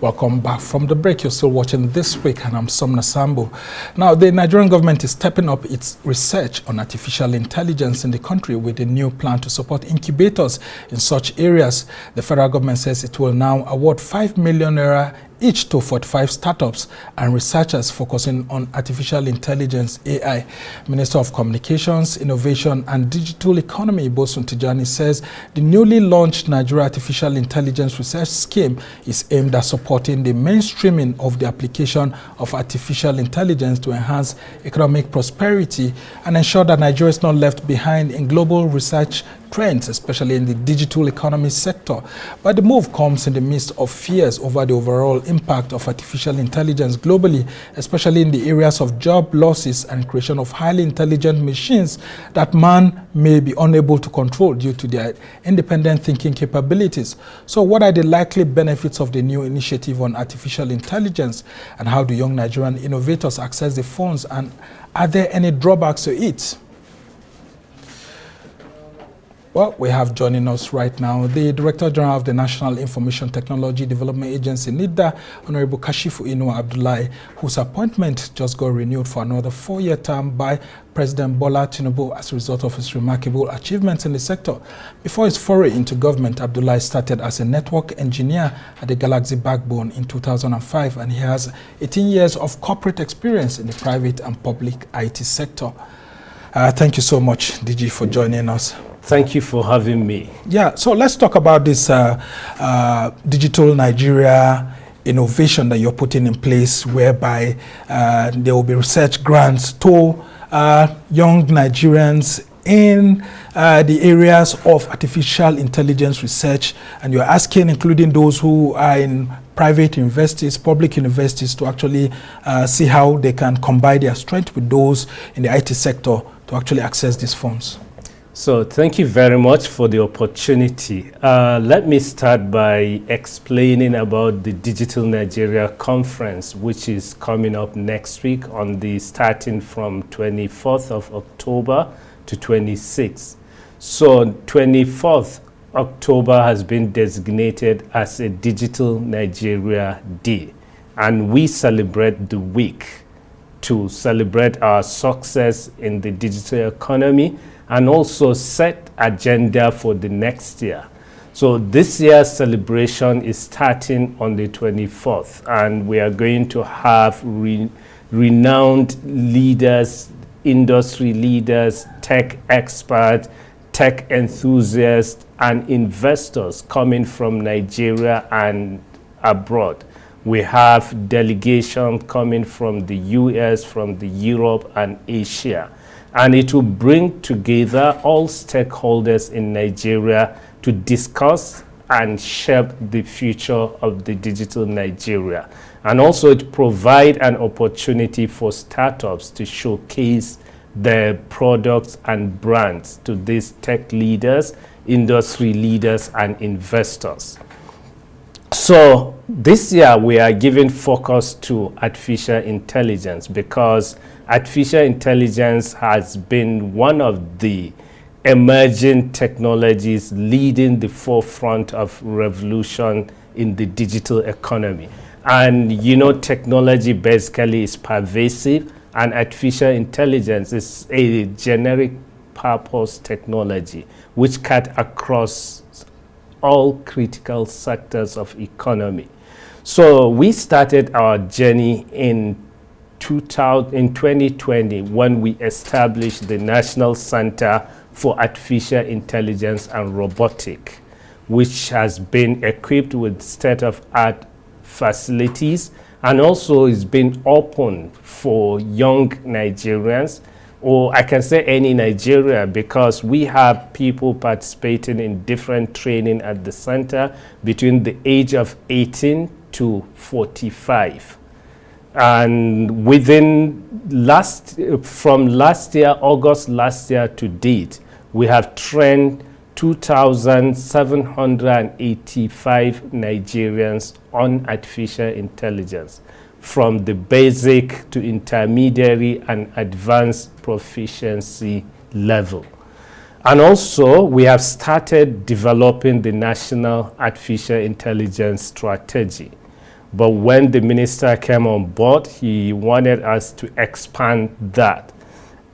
Welcome back from the break. You're still watching This Week, and I'm Somna Sambo. Now, the Nigerian government is stepping up its research on artificial intelligence in the country with a new plan to support incubators in such areas. The federal government says it will now award 5 million naira each to 45 startups and researchers focusing on artificial intelligence, AI. Minister of Communications, Innovation and Digital Economy, Bosun Tijani, says the newly launched Nigeria Artificial Intelligence Research Scheme is aimed at supporting the mainstreaming of the application of artificial intelligence to enhance economic prosperity and ensure that Nigeria is not left behind in global research trends, especially in the digital economy sector. But the move comes in the midst of fears over the overall impact of artificial intelligence globally, especially in the areas of job losses and creation of highly intelligent machines that man may be unable to control due to their independent thinking capabilities. So what are the likely benefits of the new initiative on artificial intelligence, and how do young Nigerian innovators access the funds, and are there any drawbacks to it? Well, we have joining us right now the Director General of the National Information Technology Development Agency, NIDA, Honorable Kashifu Inuwa Abdullahi, whose appointment just got renewed for another 4-year term by President Bola Tinubu as a result of his remarkable achievements in the sector. Before his foray into government, Abdullahi started as a network engineer at the Galaxy Backbone in 2005, and he has 18 years of corporate experience in the private and public IT sector. Thank you so much, DG, for joining us. Thank you for having me. Yeah, so let's talk about this digital Nigeria innovation that you're putting in place, whereby there will be research grants to young Nigerians in the areas of artificial intelligence research, and you're asking, including those who are in private universities, public universities, to actually see how they can combine their strength with those in the IT sector to actually access these funds. So thank you very much for the opportunity. Let me start by explaining about the Digital Nigeria Conference, which is coming up next week starting from 24th of October to 26th. So 24th October has been designated as a Digital Nigeria Day, and we celebrate the week to celebrate our success in the digital economy and also set agenda for the next year. So this year's celebration is starting on the 24th, and we are going to have renowned leaders, industry leaders, tech experts, tech enthusiasts, and investors coming from Nigeria and abroad. We have delegation coming from the US, from the Europe and Asia. And it will bring together all stakeholders in Nigeria to discuss and shape the future of the digital Nigeria. And also it provides an opportunity for startups to showcase their products and brands to these tech leaders, industry leaders, and investors. So this year we are giving focus to artificial intelligence because artificial intelligence has been one of the emerging technologies leading the forefront of revolution in the digital economy. And you know, technology basically is pervasive, and artificial intelligence is a generic purpose technology which cuts across all critical sectors of economy. So we started our journey in 2020 when we established the National Center for Artificial Intelligence and Robotics, which has been equipped with state-of-art facilities and also is been open for young Nigerians, or I can say any Nigeria, because we have people participating in different training at the center between the age of 18 to 45. And from last year, August last year to date, we have trained 2,785 Nigerians on artificial intelligence, from the basic to intermediary and advanced proficiency level. And also, we have started developing the National Artificial Intelligence Strategy, But when the minister came on board, he wanted us to expand that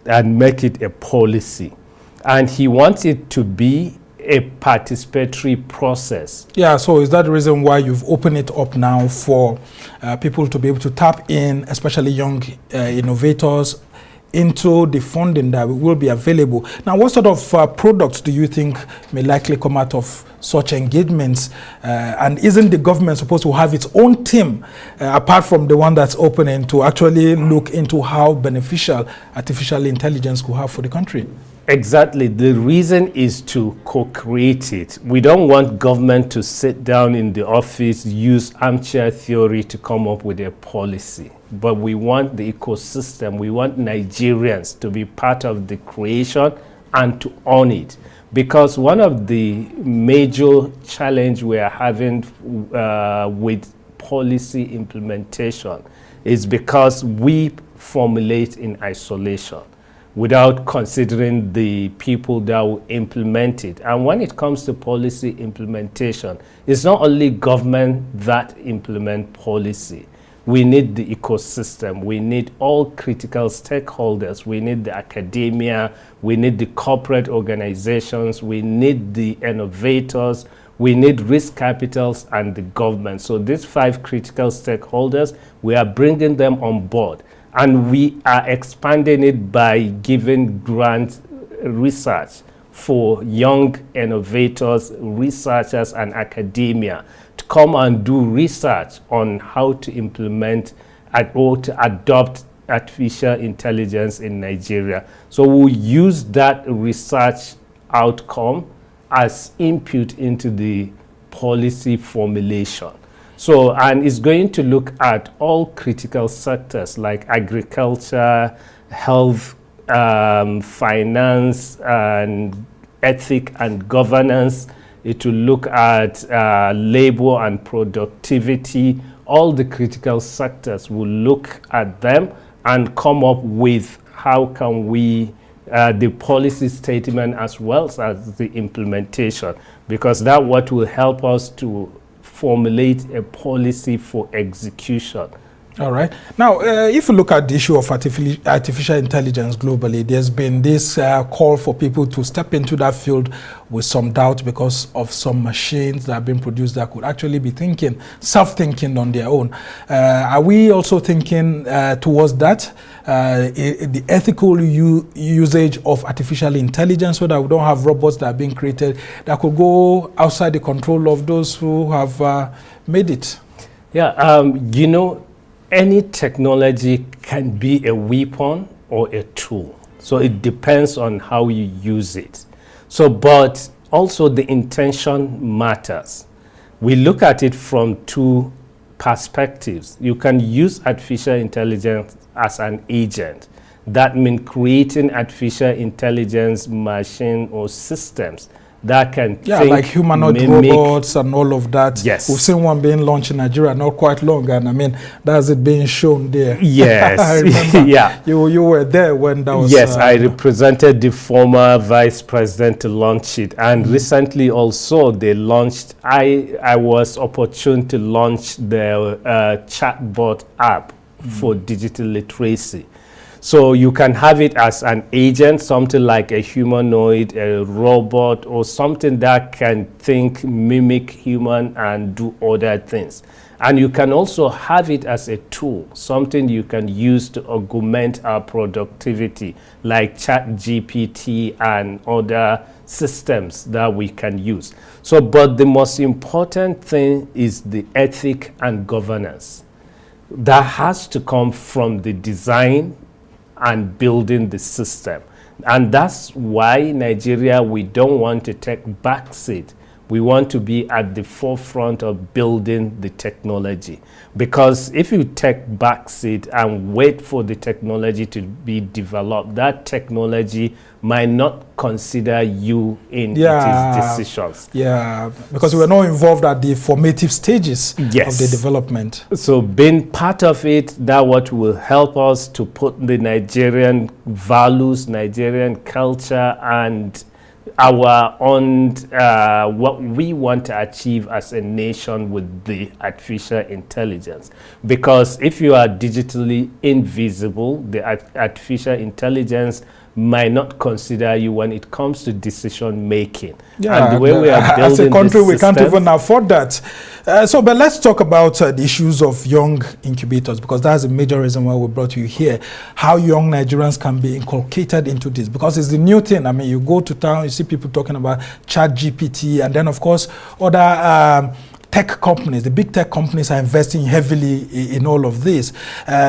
and make it a policy. And he wants it to be a participatory process. Yeah, so is that the reason why you've opened it up now for people to be able to tap in, especially young innovators, into the funding that will be available? Now, what sort of products do you think may likely come out of such engagements? And isn't the government supposed to have its own team, apart from the one that's opening, to actually look into how beneficial artificial intelligence could have for the country? Exactly. The reason is to co-create it. We don't want government to sit down in the office, use armchair theory to come up with a policy. But we want the ecosystem, we want Nigerians to be part of the creation and to own it. Because one of the major challenge we are having with policy implementation is because we formulate in isolation, without considering the people that will implement it. And when it comes to policy implementation, it's not only government that implement policy. We need the ecosystem. We need all critical stakeholders. We need the academia. We need the corporate organizations. We need the innovators. We need risk capitals and the government. So these 5 critical stakeholders, we are bringing them on board. And we are expanding it by giving grant research for young innovators, researchers, and academia to come and do research on how to implement or to adopt artificial intelligence in Nigeria. So we'll use that research outcome as input into the policy formulation. So, and it's going to look at all critical sectors like agriculture, health, finance, and ethic and governance. It will look at labor and productivity. All the critical sectors will look at them and come up with how can we, the policy statement as well as the implementation, because that what will help us to formulate a policy for execution. All right. Now, if you look at the issue of artificial intelligence globally, there's been this call for people to step into that field with some doubt because of some machines that have been produced that could actually be thinking, self-thinking on their own. Are we also thinking towards that, the ethical usage of artificial intelligence, so that we don't have robots that are being created that could go outside the control of those who have made it? Yeah, you know, any technology can be a weapon or a tool. So it depends on how you use it. So, but also the intention matters. We look at it from 2 perspectives. You can use artificial intelligence as an agent. That means creating artificial intelligence machine or systems that can think, like humanoid mimic robots and all of that. Yes. We've seen one being launched in Nigeria not quite long, and I mean, that's it being shown there. Yes. I remember. Yeah. You were there when that was... Yes, I represented the former vice president to launch it. And recently also they launched, I was opportune to launch the chatbot app for digital literacy. So you can have it as an agent, something like a humanoid, a robot, or something that can think, mimic human and do other things. And you can also have it as a tool, something you can use to augment our productivity, like ChatGPT and other systems that we can use. So, but the most important thing is the ethic and governance. That has to come from the design and building the system. And that's why Nigeria, we don't want to take backseat. We want to be at the forefront of building the technology. Because if you take backseat and wait for the technology to be developed, that technology might not consider you in its decisions. Yeah, because we were not involved at the formative stages of the development. So being part of it, that what will help us to put the Nigerian values, Nigerian culture, and what we want to achieve as a nation with the artificial intelligence. Because if you are digitally invisible, the artificial intelligence might not consider you when it comes to decision making. Yeah, and the way we are building as a country, we can't systems, even afford that. But let's talk about the issues of young incubators, because that's a major reason why we brought you here. How young Nigerians can be inculcated into this, because it's the new thing. I mean, you go to town, you see people talking about ChatGPT, and then of course other tech companies, the big tech companies are investing heavily in all of this.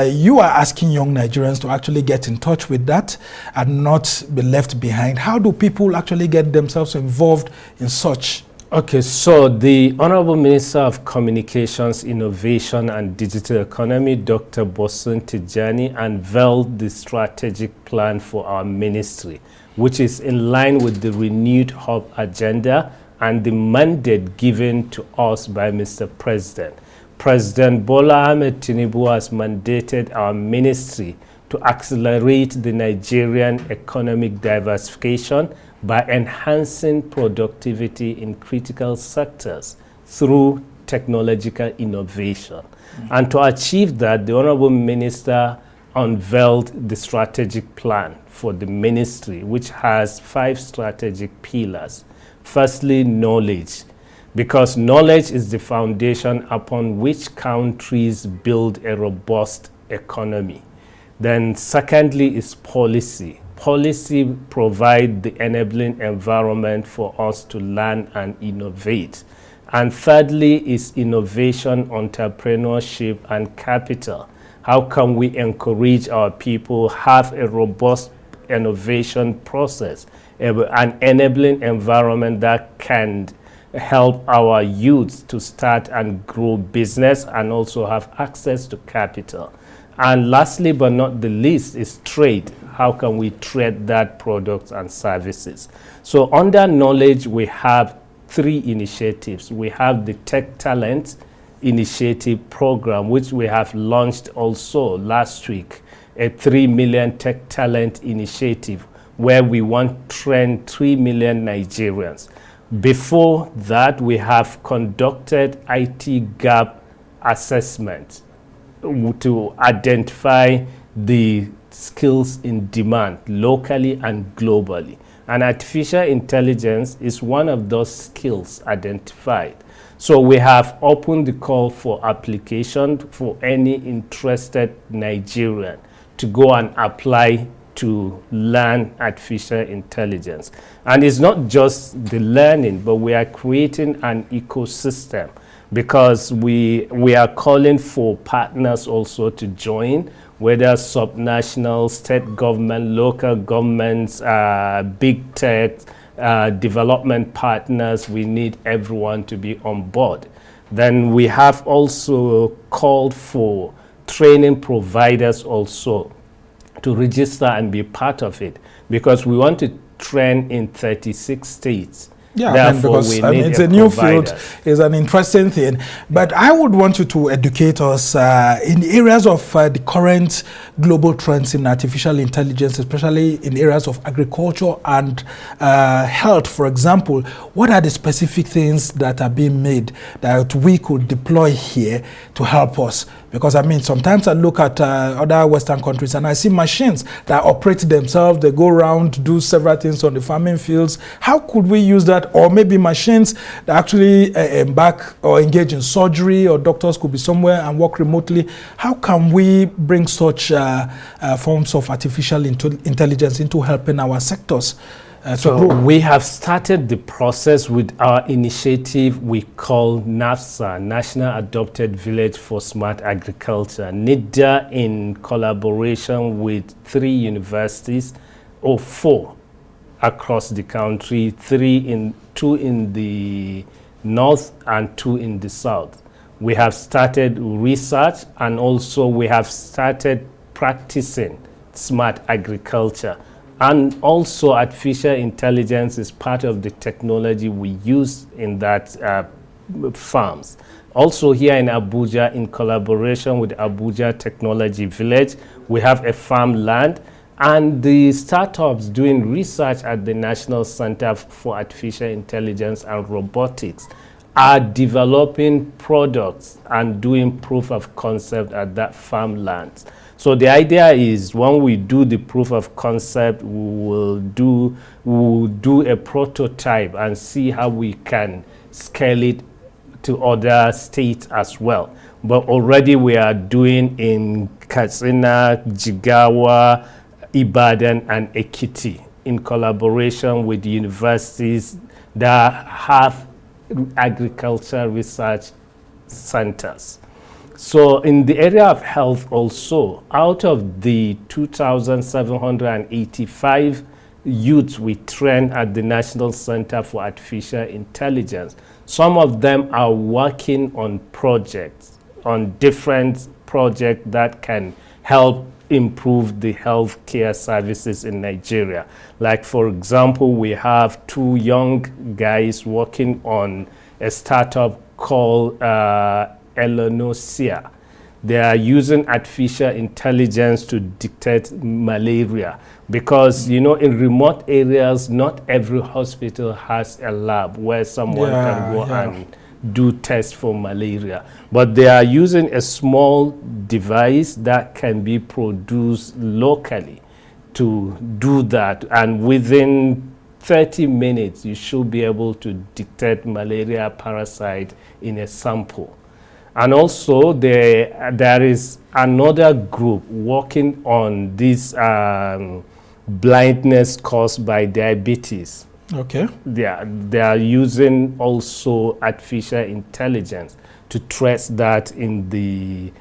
You are asking young Nigerians to actually get in touch with that and not be left behind. How do people actually get themselves involved in such? Okay, so the Honorable Minister of Communications, Innovation and Digital Economy, Dr. Bosun Tijani, unveiled the strategic plan for our ministry, which is in line with the renewed hub agenda and the mandate given to us by Mr. President. President Bola Ahmed Tinubu has mandated our ministry to accelerate the Nigerian economic diversification by enhancing productivity in critical sectors through technological innovation. And to achieve that, the Honorable Minister unveiled the strategic plan for the ministry, which has 5 strategic pillars. Firstly, knowledge, because knowledge is the foundation upon which countries build a robust economy. Then secondly is policy. Policy provides the enabling environment for us to learn and innovate. And thirdly is innovation, entrepreneurship, and capital. How can we encourage our people have a robust innovation process, an enabling environment that can help our youth to start and grow business and also have access to capital. And lastly but not the least is trade. How can we trade that products and services? So under knowledge, we have 3 initiatives. We have the Tech Talent Initiative Program, which we have launched also last week, a 3 million Tech Talent Initiative, where we want to train 3 million Nigerians. Before that, we have conducted IT gap assessment to identify the skills in demand locally and globally. And artificial intelligence is one of those skills identified. So we have opened the call for application for any interested Nigerian to go and apply to learn artificial intelligence. And it's not just the learning, but we are creating an ecosystem, because we are calling for partners also to join, whether subnational, state government, local governments, big tech, development partners. We need everyone to be on board. Then we have also called for training providers also to register and be part of it, because we want to train in 36 states. Yeah, therefore, because it's a new field, it's an interesting thing. But I would want you to educate us in the areas of the current global trends in artificial intelligence, especially in areas of agriculture and health, for example. What are the specific things that are being made that we could deploy here to help us? Because I mean, sometimes I look at other Western countries and I see machines that operate themselves. They go around, do several things on the farming fields. How could we use that? Or maybe machines that actually embark or engage in surgery, or doctors could be somewhere and work remotely. How can we bring such forms of artificial intelligence into helping our sectors? So we have started the process with our initiative we call NAFSA, National Adopted Village for Smart Agriculture, NIDA, in collaboration with 3 universities, or 4 across the country, 2 in the north and 2 in the south. We have started research, and also we have started practicing smart agriculture. And also artificial intelligence is part of the technology we use in that farms. Also here in Abuja, in collaboration with Abuja Technology Village, we have a farmland And the startups doing research at the National Center for Artificial Intelligence and Robotics are developing products and doing proof of concept at that farmland. So the idea is when we do the proof of concept, we'll do a prototype and see how we can scale it to other states as well. But already we are doing in Katsina, Jigawa, Ibadan, and Ekiti in collaboration with universities that have agriculture research centers. So in the area of health also, out of the 2,785 youths we train at the National Center for Artificial Intelligence, some of them are working on projects, on different projects that can help improve the healthcare services in Nigeria. Like, for example, we have two young guys working on a startup called Elanosia. They are using artificial intelligence to detect malaria because, you know, in remote areas, not every hospital has a lab where someone can go and do tests for malaria. But they are using a small device that can be produced locally to do that. And within 30 minutes, you should be able to detect malaria parasite in a sample. And also, there is another group working on this blindness caused by diabetes. Okay. They are using also artificial intelligence to trace that in the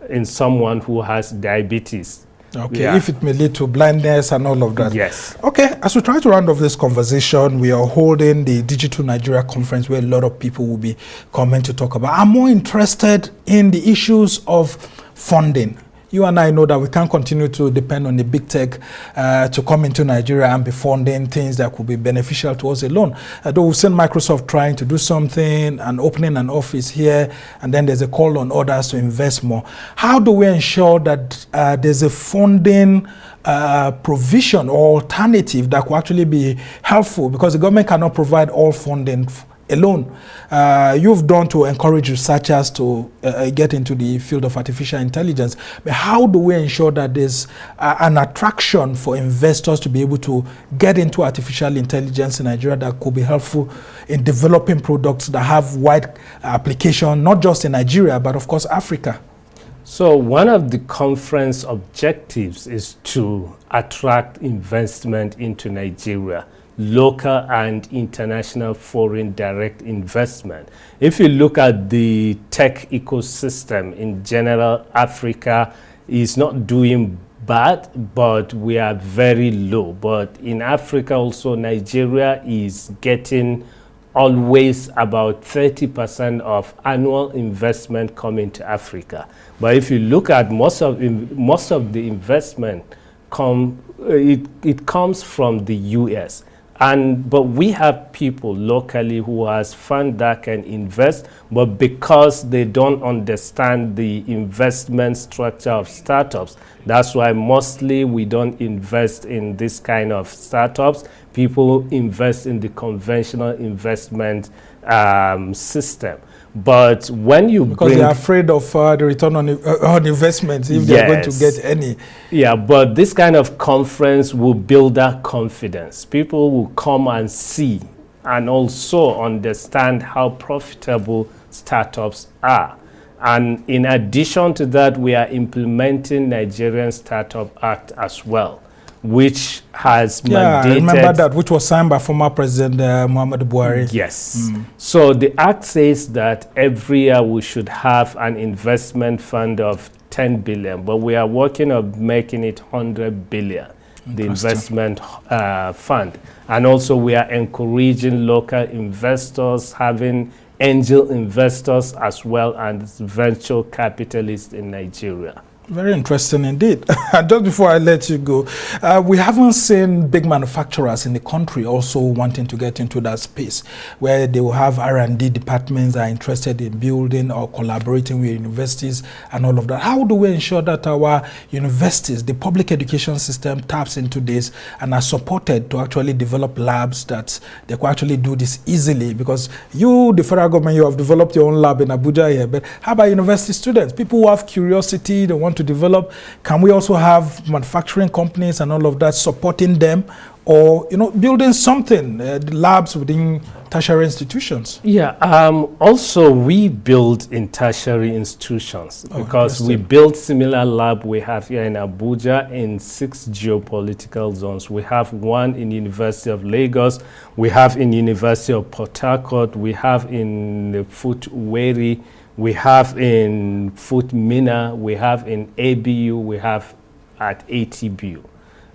in someone who has diabetes. Okay, if it may lead to blindness and all of that. Yes. Okay, as we try to round off this conversation, we are holding the Digital Nigeria Conference where a lot of people will be coming to talk about. I'm more interested in the issues of funding. You and I know that we can't continue to depend on the big tech to come into Nigeria and be funding things that could be beneficial to us alone. Though we've seen Microsoft trying to do something and opening an office here, and then there's a call on others to invest more. How do we ensure that there's a funding provision or alternative that could actually be helpful? Because the government cannot provide all funding alone. You've done to encourage researchers to get into the field of artificial intelligence. But how do we ensure that there's an attraction for investors to be able to get into artificial intelligence in Nigeria that could be helpful in developing products that have wide application, not just in Nigeria, but of course Africa? So one of the conference objectives is to attract investment into Nigeria, local and international foreign direct investment. If you look at the tech ecosystem in general, Africa is not doing bad, but we are very low. But in Africa also, Nigeria is getting always about 30% of annual investment coming to Africa. But if you look at most of the investment it comes from the US. But we have people locally who has fund that can invest, but because they don't understand the investment structure of startups, that's why mostly we don't invest in this kind of startups. People invest in the conventional investment system. But when you because they're afraid of the return on investment if they're going to get any. Yeah, but this kind of conference will build that confidence. People will come and see and also understand how profitable startups are. And in addition to that, we are implementing Nigerian Startup Act as well, which has mandated... I remember that, which was signed by former President Muhammadu Buhari. Yes. So the act says that every year we should have an investment fund of 10 billion, but we are working on making it 100 billion, the investment fund. And also we are encouraging local investors, having angel investors as well as venture capitalists in Nigeria. Very interesting indeed. Just before I let you go, we haven't seen big manufacturers in the country also wanting to get into that space where they will have R&D departments that are interested in building or collaborating with universities and all of that. How do we ensure that our universities, the public education system, taps into this and are supported to actually develop labs that they can actually do this easily? Because you, the federal government, you have developed your own lab in Abuja here, but how about university students? People who have curiosity, they want to develop. Can we also have manufacturing companies and all of that supporting them, or building something, labs within tertiary institutions? Yeah. Also, we build in tertiary institutions because we build similar lab we have here in Abuja in 6 geopolitical zones. We have one in University of Lagos. We have in University of Port Harcourt. We have in Fut Weri. We have in Fut Mina, we have in ABU, we have at ATBU.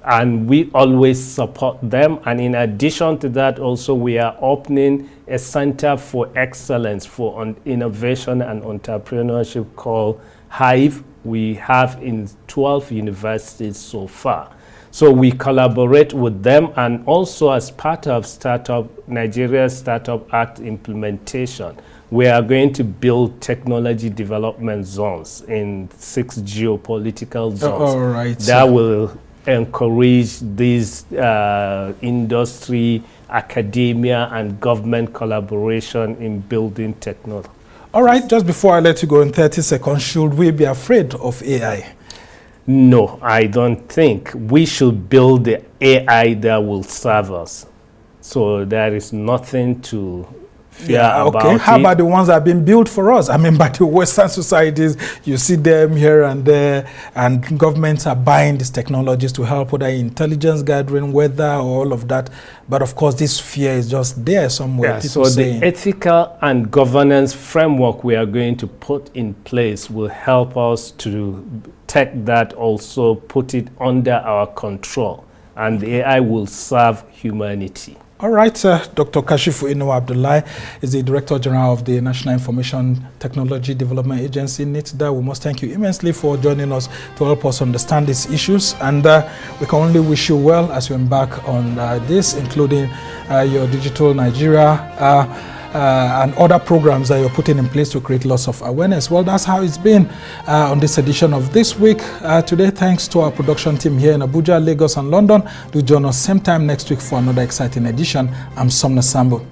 And we always support them. And in addition to that, also we are opening a center for excellence for innovation and entrepreneurship called Hive. We have in 12 universities so far. So we collaborate with them, and also as part of Nigeria Startup Act implementation, we are going to build technology development zones in 6 geopolitical zones that will encourage this industry, academia, and government collaboration in building technology. All right, just before I let you go in 30 seconds, should we be afraid of AI? No, I don't think. We should build the AI that will serve us. So there is nothing to fear about. Okay. How about the ones that have been built for us? I mean, by the Western societies, you see them here and there, and governments are buying these technologies to help with intelligence gathering, weather, all of that. But of course, this fear is just there somewhere. Yeah, so the ethical and governance framework we are going to put in place will help us to take that, also put it under our control, and the AI will serve humanity. All right, Dr. Kashifu Inuwa Abdullahi is the Director General of the National Information Technology Development Agency, NITDA. We must thank you immensely for joining us to help us understand these issues, and we can only wish you well as you embark on this, including your Digital Nigeria and other programs that you're putting in place to create lots of awareness. Well, that's how it's been on this edition of This Week. Today, thanks to our production team here in Abuja, Lagos, and London. Do join us same time next week for another exciting edition. I'm Somna Sambo.